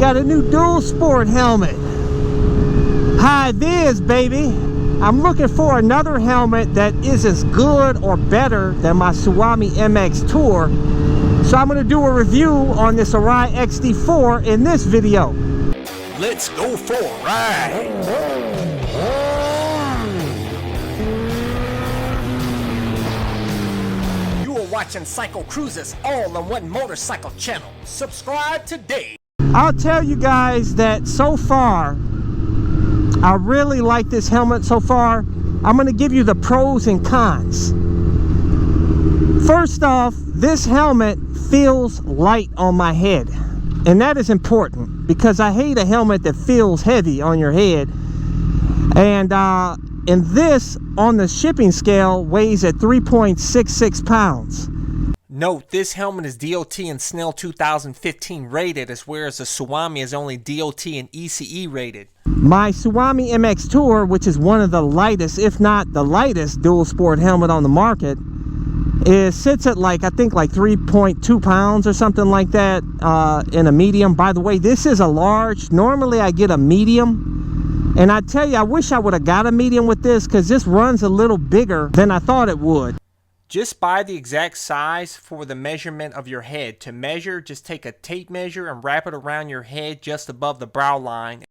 Got a new dual sport helmet. High vis, baby. I'm looking for another helmet that is as good or better than my Suomy MX Tourer. So I'm going to do a review on this Arai XD4 in this video. Let's go for a ride. Watching CycleCruza's all-in-one motorcycle channel. Subscribe today. I'll tell you guys that so far, I really like this helmet so far. I'm going to give you the pros and cons. First off, this helmet feels light on my head. And that is important because I hate a helmet that feels heavy on your head. And this, on the shipping scale, weighs at 3.66 pounds. Note, this helmet is DOT and Snell 2015 rated, as whereas the Suomy is only DOT and ECE rated. My Suomy MX Tourer, which is one of the lightest, if not the lightest, dual sport helmet on the market, sits at I think 3.2 pounds or something like that in a medium. By the way, this is a large. Normally I get a medium. And I tell you, I wish I would have got a medium with this because this runs a little bigger than I thought it would. Just buy the exact size for the measurement of your head. To measure, just take a tape measure and wrap it around your head just above the brow line.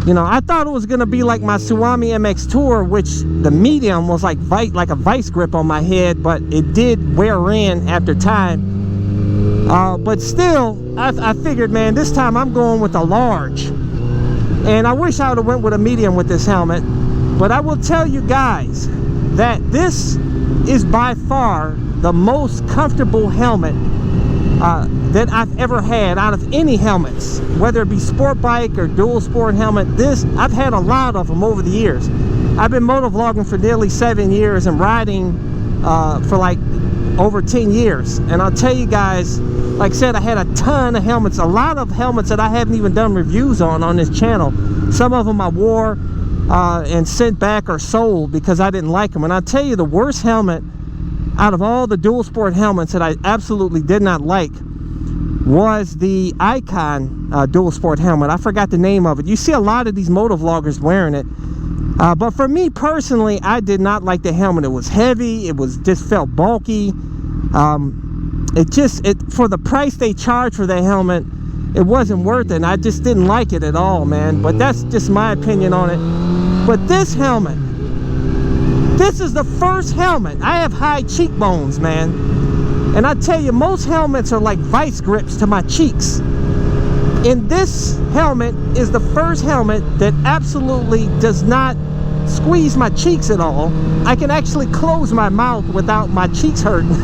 You know, I thought it was going to be like my Suomy MX Tourer, which the medium was like a vice grip on my head, but it did wear in after time. But still, I figured, man, this time I'm going with a large. And I wish I would have went with a medium with this helmet. But I will tell you guys that this is by far the most comfortable helmet that I've ever had out of any helmets. Whether it be sport bike or dual sport helmet, I've had a lot of them over the years. I've been motovlogging for nearly 7 years and riding for over 10 years. And I'll tell you guys, like I said, I had a ton of helmets, a lot of helmets that I haven't even done reviews on this channel. Some of them I wore and sent back or sold because I didn't like them. And I'll tell you, the worst helmet out of all the dual sport helmets that I absolutely did not like was the Icon dual sport helmet. I forgot the name of it. You see a lot of these motovloggers wearing it. But for me personally, I did not like the helmet. It was heavy. It just felt bulky. For the price they charged for the helmet, it wasn't worth it. And I just didn't like it at all, man. But that's just my opinion on it. But this helmet, this is the first helmet. I have high cheekbones, man. And I tell you, most helmets are like vice grips to my cheeks. And this helmet is the first helmet that absolutely does not squeeze my cheeks at all. I can actually close my mouth without my cheeks hurting.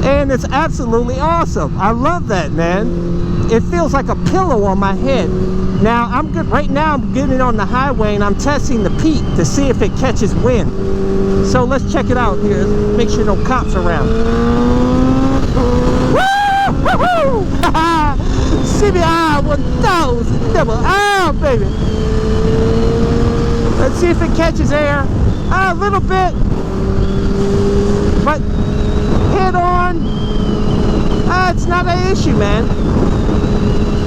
And it's absolutely awesome. I love that, man. It feels like a pillow on my head. Now, I'm good. Right now, I'm getting on the highway and I'm testing the peak to see if it catches wind. So let's check it out here. Make sure no cops are around. Woo! CBI 1000 double R, baby. Let's see if it catches air. A little bit, but head on. It's not an issue, man.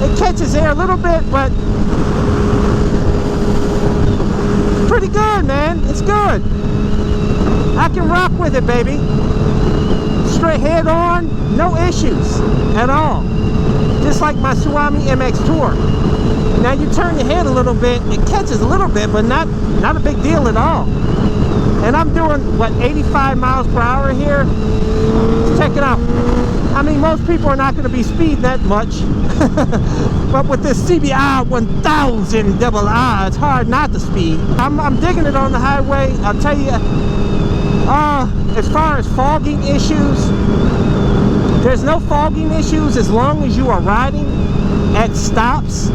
It catches air a little bit, but pretty good, man. It's good. I can rock with it, baby. Straight head on, no issues at all. Just like my Suomy MX Tourer. Now you turn your head a little bit, it catches a little bit, but not a big deal at all. And I'm doing, what, 85 miles per hour here? Check it out. I mean, most people are not going to be speeding that much. But with this CBI 1000 double R, it's hard not to speed. I'm digging it on the highway. I'll tell you, as far as fogging issues, there's no fogging issues as long as you are riding at stops.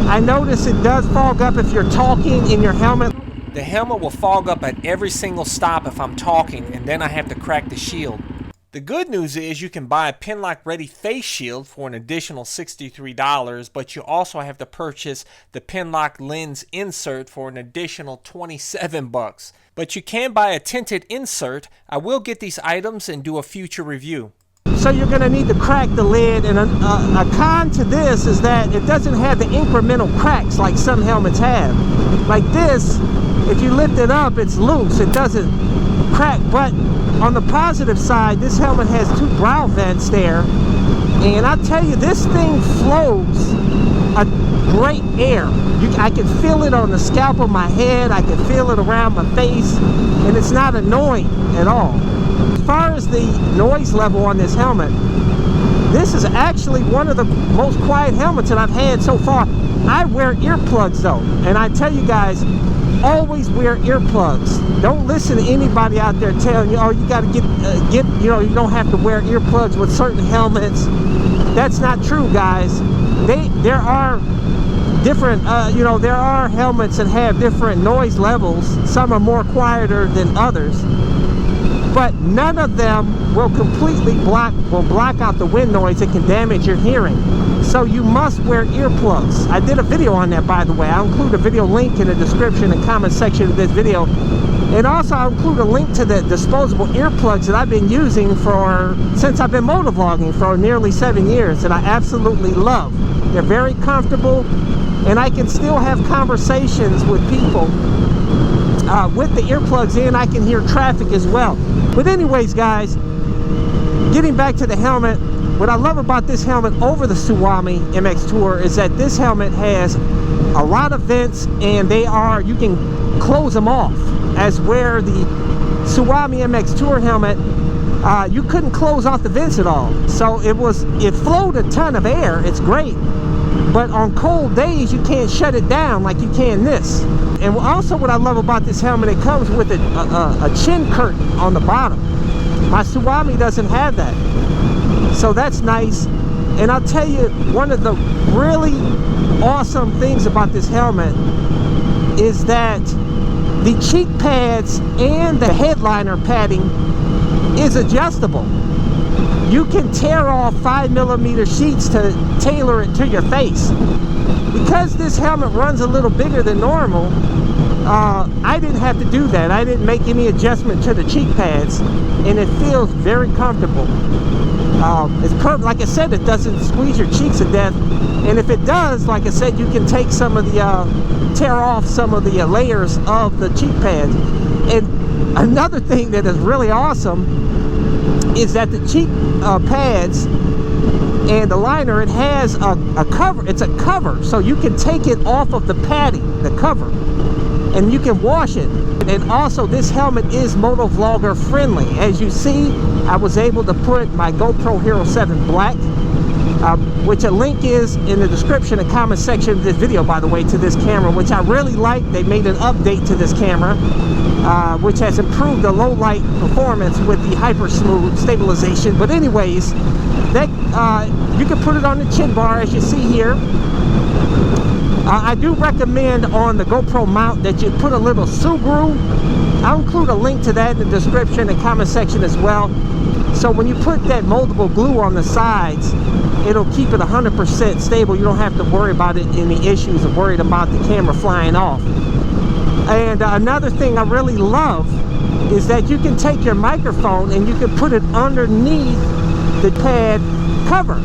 I notice it does fog up if you're talking in your helmet. The helmet will fog up at every single stop if I'm talking, and then I have to crack the shield. The good news is you can buy a Pinlock ready face shield for an additional $63, but you also have to purchase the Pinlock lens insert for an additional $27. But you can buy a tinted insert. I will get these items and do a future review. So you're going to need to crack the lid, and a con to this is that it doesn't have the incremental cracks like some helmets have. Like this, if you lift it up, it's loose, it doesn't crack. But on the positive side, this helmet has 2 brow vents there, and I tell you, this thing flows a great air. I can feel it on the scalp of my head, I can feel it around my face, and it's not annoying at all. As far as the noise level on this helmet, this is actually one of the most quiet helmets that I've had so far. I wear earplugs though, and I tell you guys, always wear earplugs. Don't listen to anybody out there telling you, oh, you got to get, you know, you don't have to wear earplugs with certain helmets. That's not true, guys. There are different, you know, there are helmets that have different noise levels. Some are more quieter than others, but none of them will completely block out the wind noise that can damage your hearing. So you must wear earplugs. I did a video on that, by the way. I'll include a video link in the description and comment section of this video. And also I'll include a link to the disposable earplugs that I've been using since I've been motovlogging for nearly 7 years, that I absolutely love. They're very comfortable, and I can still have conversations with people with the earplugs in. I can hear traffic as well. But anyways, guys, getting back to the helmet, what I love about this helmet over the Suomy MX Tourer is that this helmet has a lot of vents, and you can close them off, as where the Suomy MX Tourer helmet, you couldn't close off the vents at all. So it flowed a ton of air. It's great. But on cold days, you can't shut it down like you can this. And also what I love about this helmet, it comes with a chin curtain on the bottom. My Suomy doesn't have that. So that's nice. And I'll tell you, one of the really awesome things about this helmet is that the cheek pads and the headliner padding is adjustable. You can tear off 5mm sheets to tailor it to your face. Because this helmet runs a little bigger than normal, I didn't have to do that. I didn't make any adjustment to the cheek pads, and it feels very comfortable. It's perfect. Like I said, it doesn't squeeze your cheeks to death, and if it does, like I said, you can take some of the tear off some of the layers of the cheek pads. And another thing that is really awesome is that the cheek pads and the liner, it has a cover. It's a cover, so you can take it off of the padding, the cover, and you can wash it. And also, this helmet is motovlogger friendly. As you see, I was able to put my GoPro Hero 7 Black, which a link is in the description and comment section of this video, by the way, to this camera, which I really like. They made an update to this camera, which has improved the low light performance with the hyper smooth stabilization. But anyways, that you can put it on the chin bar, as you see here. I do recommend on the GoPro mount that you put a little Sugru. I'll include a link to that in the description and comment section as well. So when you put that moldable glue on the sides, it'll keep it 100% stable. You don't have to worry about it, any issues of worried about the camera flying off. And another thing I really love is that you can take your microphone and you can put it underneath the pad cover.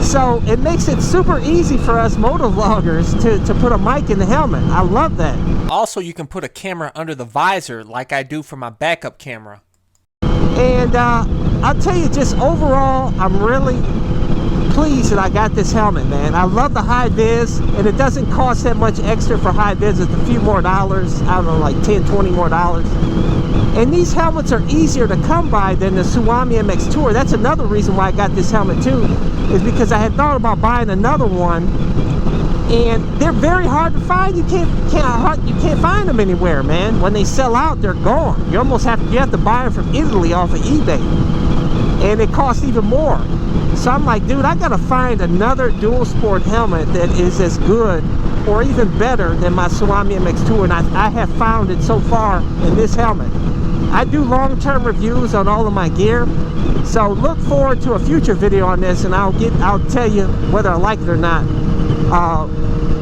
So it makes it super easy for us motovloggers to put a mic in the helmet. I love that. Also, you can put a camera under the visor like I do for my backup camera. And I'll tell you, just overall, I'm really pleased that I got this helmet, man. I love the high vis, and it doesn't cost that much extra for high vis. It's a few more dollars. I don't know, like 10, 20 more dollars. And these helmets are easier to come by than the Suomy MX Tourer. That's another reason why I got this helmet too, is because I had thought about buying another one, and they're very hard to find. You can't find them anywhere, man. When they sell out, they're gone. You have to buy them from Italy off of eBay, and it costs even more. So I'm like, dude, I gotta find another dual sport helmet that is as good or even better than my Suomy MX Tourer, and I have found it so far in this helmet. I do long-term reviews on all of my gear, so look forward to a future video on this, and I'll tell you whether I like it or not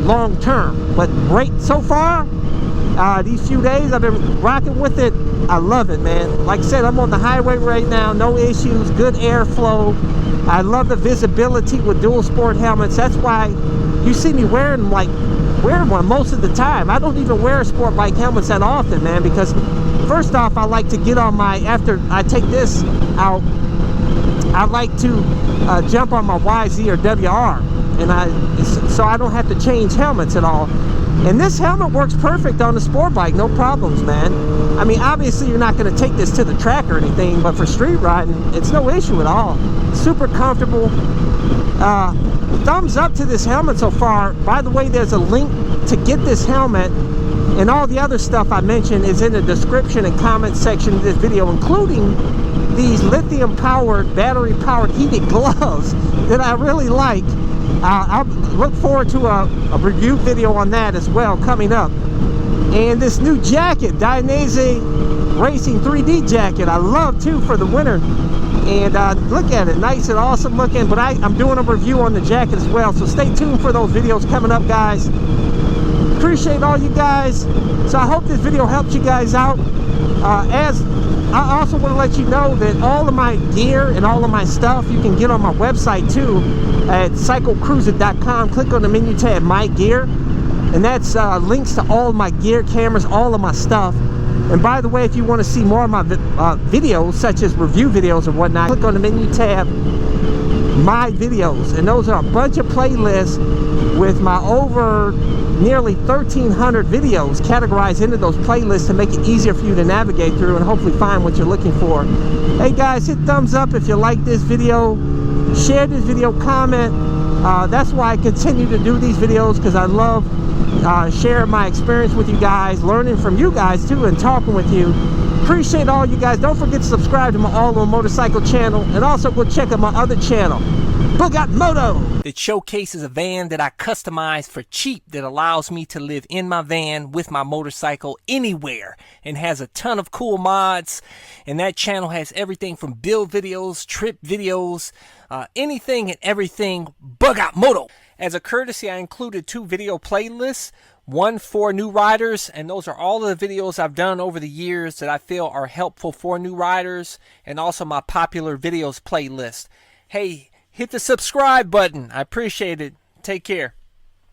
long-term. But great so far. These few days I've been rocking with it. I love it, man. Like I said, I'm on the highway right now, no issues, good airflow. I love the visibility with dual sport helmets. That's why you see me wearing one most of the time. I don't even wear sport bike helmets that often, man, because first off, I like to get on my, after I take this out, I like to jump on my YZ or WR, and so I don't have to change helmets at all. And this helmet works perfect on the sport bike, no problems, man. I mean, obviously you're not going to take this to the track or anything, but for street riding, it's no issue at all. Super comfortable. Thumbs up to this helmet so far. By the way, there's a link to get this helmet, and all the other stuff I mentioned is in the description and comment section of this video, including these lithium powered, battery powered heated gloves that I really like. I'll look forward to a review video on that as well coming up. And this new jacket, Dainese Racing 3D jacket, I love too for the winter. And look at it, nice and awesome looking. But I'm doing a review on the jacket as well, so stay tuned for those videos coming up, guys. Appreciate all you guys. So I hope this video helped you guys out. As I also want to let you know that all of my gear and all of my stuff you can get on my website too at CycleCruza.com. Click on the menu tab My Gear, and that's links to all of my gear, cameras, all of my stuff. And by the way, if you want to see more of my videos, such as review videos or whatnot, click on the menu tab My Videos, and those are a bunch of playlists with my over nearly 1,300 videos categorized into those playlists to make it easier for you to navigate through and hopefully find what you're looking for. Hey guys, hit thumbs up if you like this video, share this video, comment. That's why I continue to do these videos, because I love sharing my experience with you guys, learning from you guys too, and talking with you. Appreciate all you guys. Don't forget to subscribe to my All On Motorcycle channel, and also go check out my other channel, Moto, that showcases a van that I customized for cheap that allows me to live in my van with my motorcycle anywhere, and has a ton of cool mods. And that channel has everything from build videos, trip videos, anything and everything Moto. As a courtesy, I included 2 video playlists, one for new riders, and those are all of the videos I've done over the years that I feel are helpful for new riders, and also my popular videos playlist. Hey, hit the subscribe button. I appreciate it. Take care.